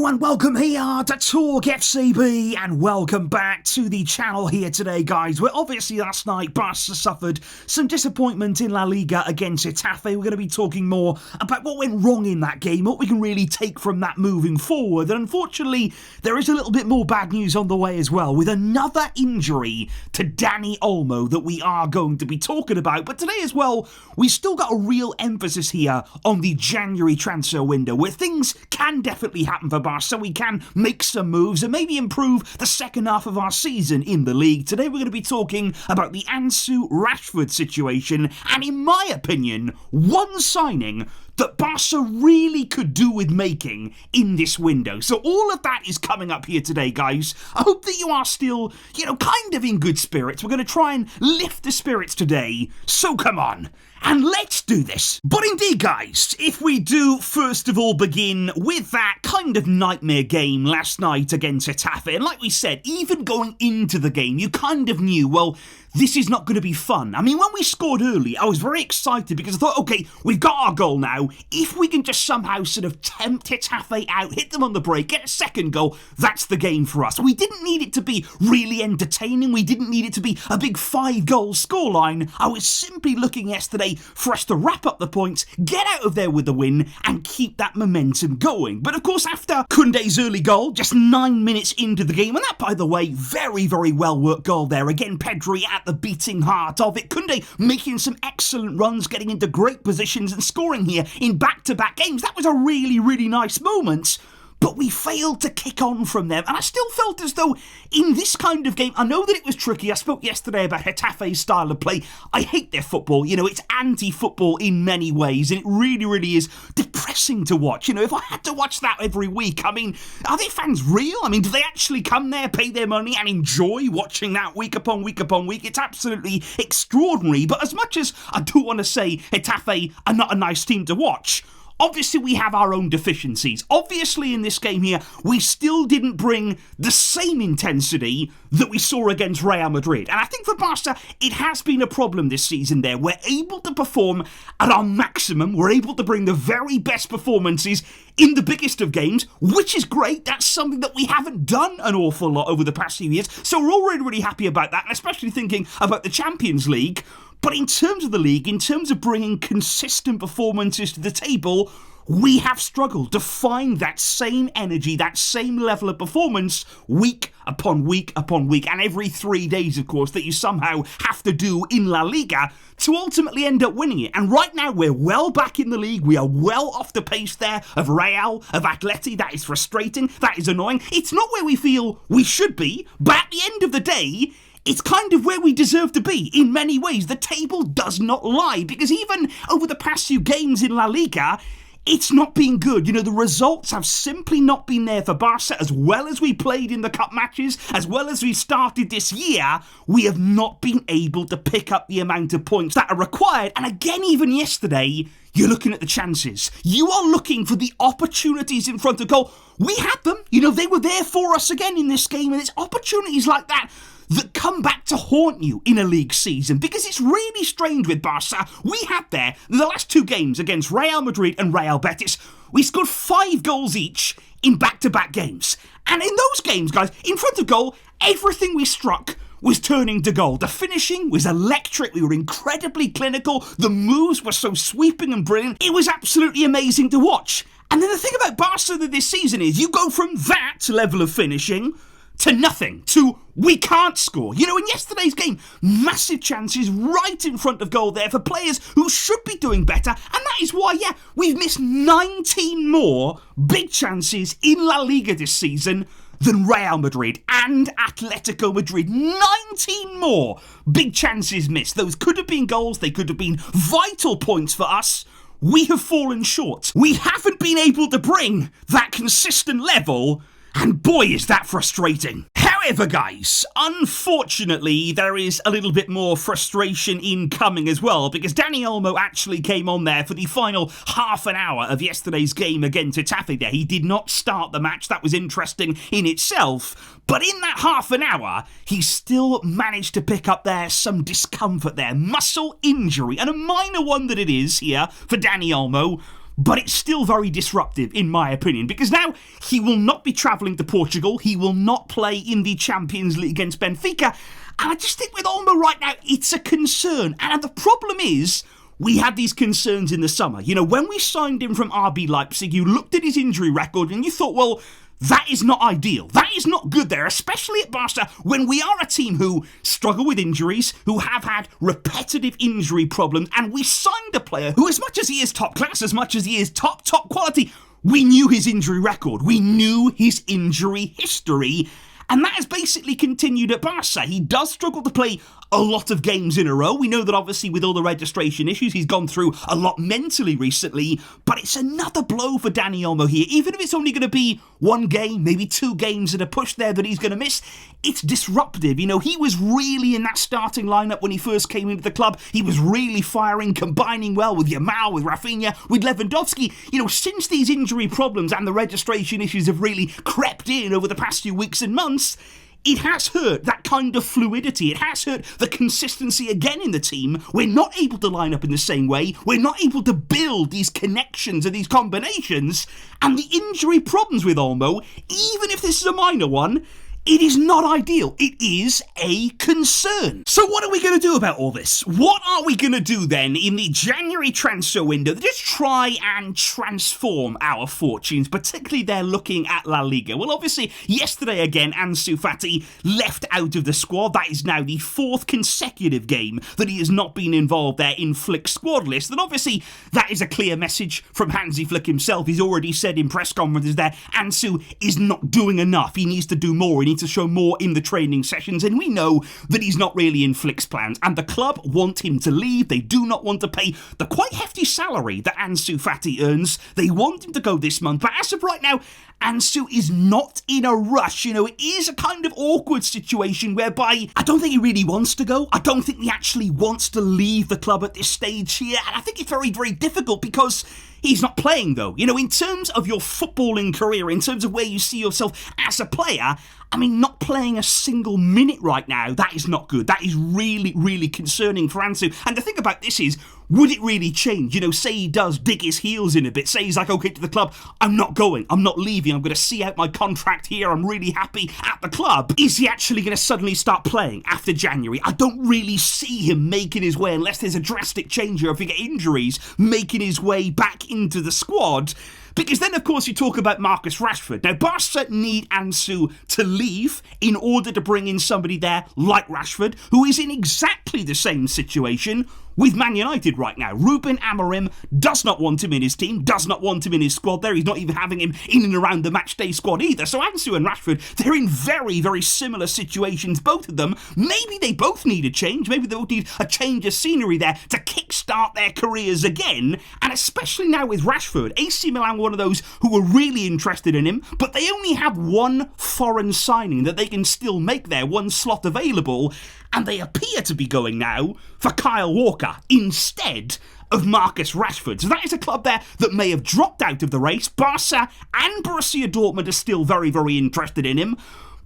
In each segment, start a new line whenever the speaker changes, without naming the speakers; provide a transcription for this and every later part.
and welcome here to TalkFCB, and welcome back to the channel here today, guys, where obviously last night Barca suffered some disappointment in La Liga against Getafe. We're going to be talking more about what went wrong in that game, what we can really take from that moving forward, and unfortunately there is a little bit more bad news on the way as well, with another injury to Dani Olmo that we are going to be talking about. But today as well, we still got a real emphasis here on the January transfer window, where things can definitely happen for Barca, so we can make some moves and maybe improve the second half of our season in the league. Today we're going to be talking about the Ansu Rashford situation, and in my opinion, one signing that Barca really could do with making in this window. So all of that is coming up here today, guys. I hope that you are still, kind of in good spirits. We're going to try and lift the spirits today, so come on, and let's do this. But indeed, guys, if we do first of all begin with that kind of nightmare game last night against Getafe, and like we said, even going into the game, you kind of knew, well, this is not going to be fun. I mean, when we scored early, I was very excited because I thought, okay, we've got our goal now. If we can just somehow sort of tempt Getafe out, hit them on the break, get a second goal, that's the game for us. We didn't need it to be really entertaining. We didn't need it to be a big 5-goal scoreline. I was simply looking yesterday for us to wrap up the points, get out of there with the win, and keep that momentum going. But of course, after Koundé's early goal, just 9 minutes into the game, and that, by the way, very, very well worked goal there. Again, Pedri at the beating heart of it. Koundé making some excellent runs, getting into great positions and scoring here in back-to-back games. That was a really, really nice moment. But we failed to kick on from them. And I still felt as though in this kind of game, I know that it was tricky. I spoke yesterday about Getafe's style of play. I hate their football. It's anti-football in many ways. And it really, really is depressing to watch. If I had to watch that every week, I mean, are they fans real? I mean, do they actually come there, pay their money and enjoy watching that week upon week upon week? It's absolutely extraordinary. But as much as I do want to say Getafe are not a nice team to watch, obviously, we have our own deficiencies. Obviously, in this game here, we still didn't bring the same intensity that we saw against Real Madrid. And I think for Barca, it has been a problem this season there. We're able to perform at our maximum. We're able to bring the very best performances in the biggest of games, which is great. That's something that we haven't done an awful lot over the past few years. So we're already really happy about that, and especially thinking about the Champions League. But in terms of the league, in terms of bringing consistent performances to the table, we have struggled to find that same energy, that same level of performance week upon week upon week, and every 3 days, of course, that you somehow have to do in La Liga to ultimately end up winning it. And right now, we're well back in the league. We are well off the pace there of Real, of Atleti. That is frustrating. That is annoying. It's not where we feel we should be, but at the end of the day, it's kind of where we deserve to be in many ways. The table does not lie, because even over the past few games in La Liga, it's not been good. The results have simply not been there for Barca. As well as we played in the cup matches, as well as we started this year, we have not been able to pick up the amount of points that are required. And again, even yesterday, you're looking at the chances. You are looking for the opportunities in front of goal. We had them. They were there for us again in this game, and it's opportunities like that that come back to haunt you in a league season, because it's really strange with Barca. We had there, in the last 2 games against Real Madrid and Real Betis, we scored 5 goals each in back-to-back games. And in those games, guys, in front of goal, everything we struck was turning to goal. The finishing was electric. We were incredibly clinical. The moves were so sweeping and brilliant. It was absolutely amazing to watch. And then the thing about Barca this season is you go from that level of finishing to nothing, to we can't score. In yesterday's game, massive chances right in front of goal there for players who should be doing better, and that is why, we've missed 19 more big chances in La Liga this season than Real Madrid and Atletico Madrid. 19 more big chances missed. Those could have been goals. They could have been vital points for us. We have fallen short. We haven't been able to bring that consistent level, and boy, is that frustrating. However, guys, unfortunately, there is a little bit more frustration incoming as well, because Dani Olmo actually came on there for the final half an hour of yesterday's game against Getafe there. He did not start the match. That was interesting in itself. But in that half an hour, he still managed to pick up there some discomfort there. Muscle injury, and a minor one that it is here for Dani Olmo. but it's still very disruptive in my opinion, because now he will not be travelling to Portugal, he will not play in the Champions League against Benfica, and I just think with Olmo right now, it's a concern, and the problem is, we had these concerns in the summer. You know, when we signed him from RB Leipzig, you looked at his injury record and you thought, well, that is not ideal. That is not good there, especially at Barca, when we are a team who struggle with injuries, who have had repetitive injury problems, and we signed a player who, as much as he is top class, as much as he is top quality, we knew his injury record. We knew his injury history. And that has basically continued at Barca. He does struggle to play a lot of games in a row. We know that obviously with all the registration issues, he's gone through a lot mentally recently, but it's another blow for Dani Olmo here. Even if it's only going to be one game, maybe 2 games at a push there that he's going to miss, it's disruptive. You know, he was really in that starting lineup when he first came into the club. He was really firing, combining well with Yamal, with Rafinha, with Lewandowski. You know, since these injury problems and the registration issues have really crept in over the past few weeks and months, it has hurt that kind of fluidity. It has hurt the consistency again in the team. We're not able to line up in the same way. We're not able to build these connections and these combinations. And the injury problems with Olmo, even if this is a minor one, it is not ideal. It is a concern. So what are we going to do about all this? What are we going to do then in the January transfer window to just try and transform our fortunes, particularly they're looking at La Liga? Well, obviously, yesterday again, Ansu Fati left out of the squad. That is now the 4th consecutive game that he has not been involved there in Flick's squad list. And obviously, that is a clear message from Hansi Flick himself. He's already said in press conferences there, Ansu is not doing enough. He needs to do more. He needs to show more in the training sessions, and we know that he's not really in Flick's plans, and the club want him to leave. They do not want to pay the quite hefty salary that Ansu Fati earns. They want him to go this month, but as of right now, Ansu is not in a rush. You know, it is a kind of awkward situation whereby I don't think he really wants to go. I don't think he actually wants to leave the club at this stage here, and I think it's very, very difficult because he's not playing though. You know, in terms of your footballing career, in terms of where you see yourself as a player, I mean, not playing a single minute right now, that is not good. That is really, really concerning for Ansu. And the thing about this is, would it really change? You know, say he does dig his heels in a bit. Say he's like, okay, to the club, I'm not going. I'm not leaving. I'm going to see out my contract here. I'm really happy at the club. Is he actually going to suddenly start playing after January? I don't really see him making his way, unless there's a drastic change or if he get injuries, making his way back into the squad. Because then, of course, you talk about Marcus Rashford. Now, Barca need Ansu to leave in order to bring in somebody there like Rashford, who is in exactly the same situation with Man United right now. Ruben Amorim does not want him in his team, does not want him in his squad there. He's not even having him in and around the matchday squad either. So Ansu and Rashford, they're in very, very similar situations, both of them. Maybe they both need a change. Maybe they both need a change of scenery there to kickstart their careers again. And especially now with Rashford, AC Milan were one of those who were really interested in him, but they only have one foreign signing that they can still make there, one slot available, and they appear to be going now for Kyle Walker instead of Marcus Rashford. So that is a club there that may have dropped out of the race. Barca and Borussia Dortmund are still very, very interested in him.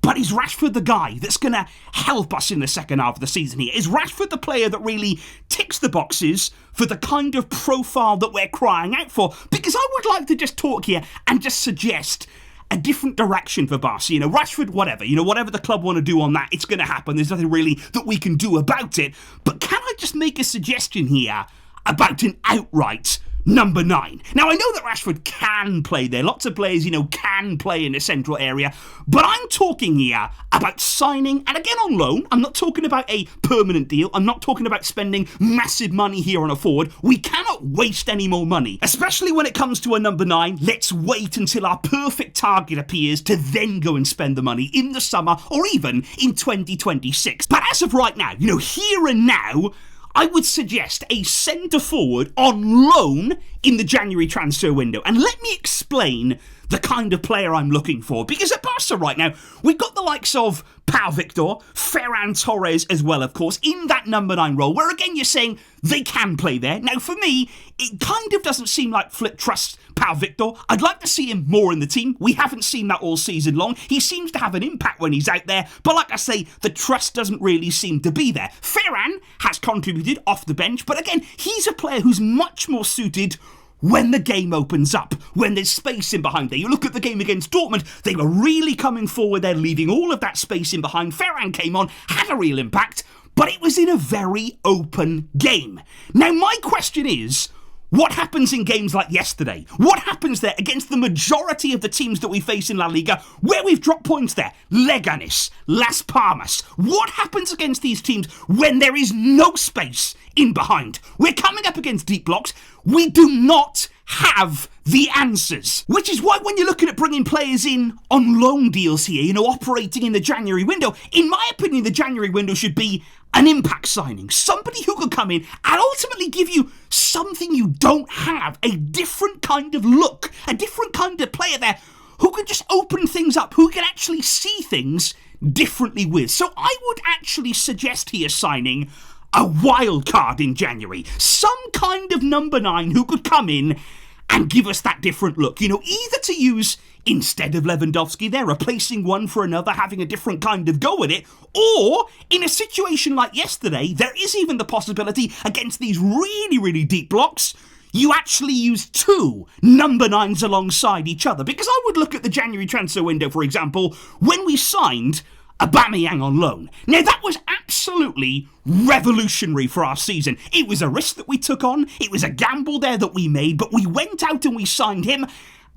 But is Rashford the guy that's going to help us in the second half of the season here? Is Rashford the player that really ticks the boxes for the kind of profile that we're crying out for? Because I would like to just talk here and just suggest a different direction for Barca. You know, Rashford, whatever. You know, whatever the club want to do on that, it's going to happen. There's nothing really that we can do about it. But can I just make a suggestion here about an outright number 9? Now, I know that Rashford can play there. Lots of players, you know, can play in the central area. But I'm talking here about signing, and again on loan. I'm not talking about a permanent deal. I'm not talking about spending massive money here on a forward. We cannot waste any more money, especially when it comes to a number 9. Let's wait until our perfect target appears to then go and spend the money in the summer or even in 2026. But as of right now, you know, here and now, I would suggest a centre-forward on loan in the January transfer window. And let me explain the kind of player I'm looking for. Because at Barca right now, we've got the likes of Pau Victor, Ferran Torres as well, of course, in that number 9 role, where again you're saying they can play there. Now, for me, it kind of doesn't seem like Flick trusts Pau Victor. I'd like to see him more in the team. We haven't seen that all season long. He seems to have an impact when he's out there, but like I say, the trust doesn't really seem to be there. Ferran has contributed off the bench, but again, he's a player who's much more suited when the game opens up, when there's space in behind there. You look at the game against Dortmund, they were really coming forward there, leaving all of that space in behind. Ferran came on, had a real impact, but it was in a very open game. Now, my question is, what happens in games like yesterday? What happens there against the majority of the teams that we face in La Liga, where we've dropped points there? Leganes, Las Palmas. What happens against these teams when there is no space in behind? We're coming up against deep blocks. We do not have the answers. Which is why when you're looking at bringing players in on loan deals here, operating in the January window, in my opinion, the January window should be an impact signing. Somebody who could come in and ultimately give you something you don't have. A different kind of look. A different kind of player there who can just open things up. Who can actually see things differently with. So I would actually suggest here signing a wild card in January. Some kind of number 9 who could come in and give us that different look. Either to use instead of Lewandowski, they're replacing one for another, having a different kind of go at it. Or, in a situation like yesterday, there is even the possibility against these really, really deep blocks, you actually use 2 number 9s alongside each other. Because I would look at the January transfer window, for example, when we signed Aubameyang on loan. Now, that was absolutely revolutionary for our season. It was a risk that we took on. It was a gamble there that we made, but we went out and we signed him.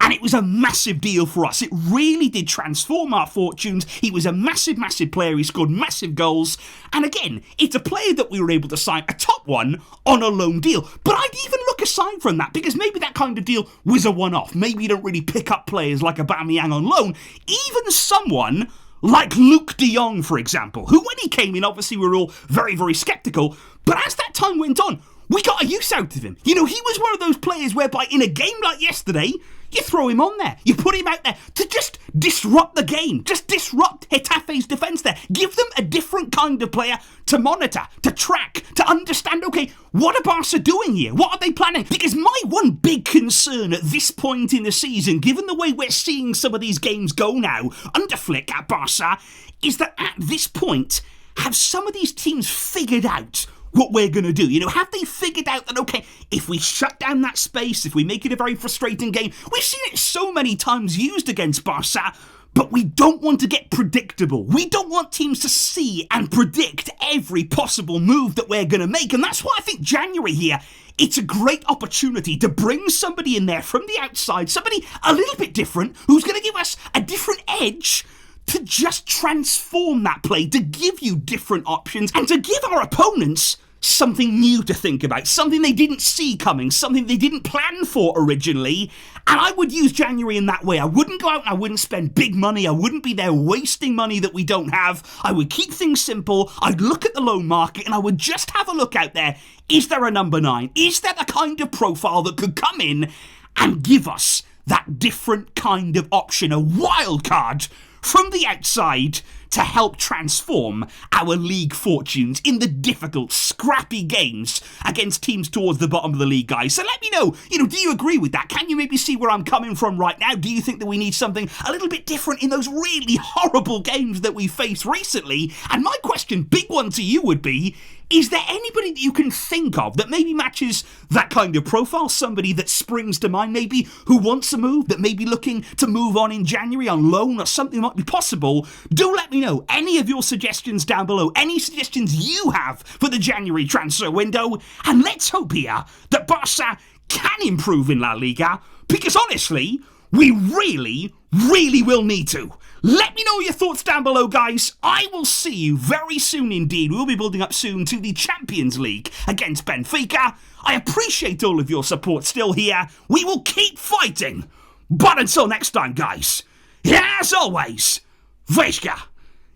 And it was a massive deal for us. It really did transform our fortunes. He was a massive, massive player. He scored massive goals. And again, it's a player that we were able to sign, a top one, on a loan deal. But I'd even look aside from that, because maybe that kind of deal was a one-off. Maybe you don't really pick up players like Aubameyang on loan. Even someone like Luke de Jong, for example, who when he came in, obviously we were all very, very sceptical. But as that time went on, we got a use out of him. He was one of those players whereby in a game like yesterday, you throw him on there. You put him out there to just disrupt the game. Just disrupt Getafe's defence there. Give them a different kind of player to monitor, to track, to understand, okay, what are Barca doing here? What are they planning? Because my one big concern at this point in the season, given the way we're seeing some of these games go now, under Flick at Barca, is that at this point, have some of these teams figured out what we're going to do? Have they figured out that, okay, if we shut down that space, if we make it a very frustrating game, we've seen it so many times used against Barca, but we don't want to get predictable. We don't want teams to see and predict every possible move that we're going to make. And that's why I think January here, it's a great opportunity to bring somebody in there from the outside, somebody a little bit different, who's going to give us a different edge to just transform that play, to give you different options, and to give our opponents something new to think about, something they didn't see coming, something they didn't plan for originally. And I would use January in that way. I wouldn't go out and I wouldn't spend big money. I wouldn't be there wasting money that we don't have. I would keep things simple. I'd look at the loan market and I would just have a look out there. Is there a number 9? Is there the kind of profile that could come in and give us that different kind of option, a wild card from the outside to help transform our league fortunes in the difficult, scrappy games against teams towards the bottom of the league, guys? So let me know, do you agree with that? Can you maybe see where I'm coming from right now? Do you think that we need something a little bit different in those really horrible games that we faced recently? And my question, big one to you, would be, is there anybody that you can think of that maybe matches that kind of profile? Somebody that springs to mind, maybe, who wants a move, that may be looking to move on in January on loan, or something might be possible? Do let me know any of your suggestions down below, any suggestions you have for the January transfer window. And let's hope here that Barca can improve in La Liga, because honestly, we really, really will need to. Let me know your thoughts down below, guys. I will see you very soon indeed. We'll be building up soon to the Champions League against Benfica. I appreciate all of your support still here. We will keep fighting. But until next time, guys, as always, Vesca,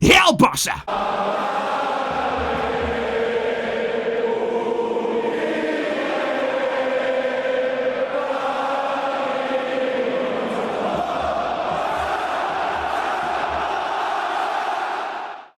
El Barça.